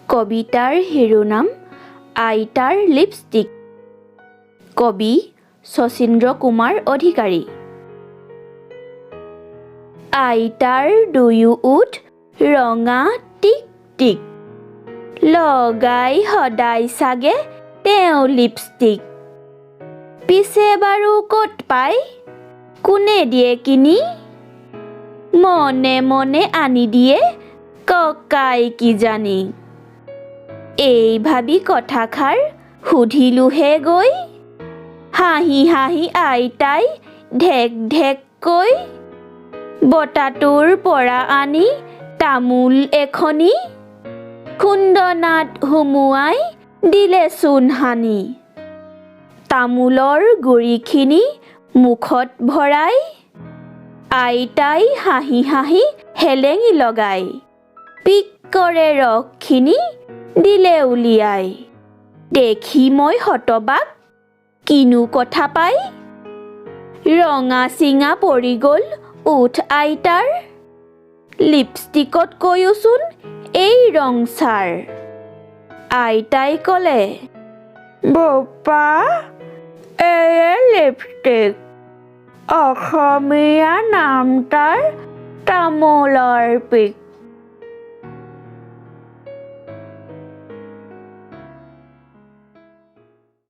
কবিতাৰ শিৰোনাম আইতাৰ লিপষ্টিক। কবি শচীন্দ্ৰ কুমাৰ অধিকাৰী। আইতাৰ দুয়ো ওঠ ৰঙা টিক টিক, লগাই সদায় চাগে তেওঁ লিপষ্টিক। পিছে বাৰু ক'ত পায়, কোনে দিয়ে কিনি, মনে মনে আনি দিয়ে ককাই কিজানি। এই ভাবি কথাষাৰ সুধিলোহে গৈ, হাঁহি হাঁহি আইতাই ঢেক ঢেককৈ, বটাটোৰ পৰা আনি তামোল এখনি, খুন্দনাত সুমুৱাই দিলে চূণ সানি। তামোলৰ গুৰিখিনি মুখত ভৰাই, আইতাই হাঁহি হাঁহি হেলেঙি লগাই, পিক কৰে ৰসখিনি দিলে উলিয়াই। দেখি মই হতবাক, কিনো কথা পাই, ৰঙা চিঙা পৰি গ'ল ওঠ আইতাৰ, লিপষ্টিকতকৈওচোন এই ৰং ছাৰ। আইতাই ক'লে, বোপা এয়ে লিপষ্টিক, অসমীয়া নাম তাৰ তামোলৰ পিক।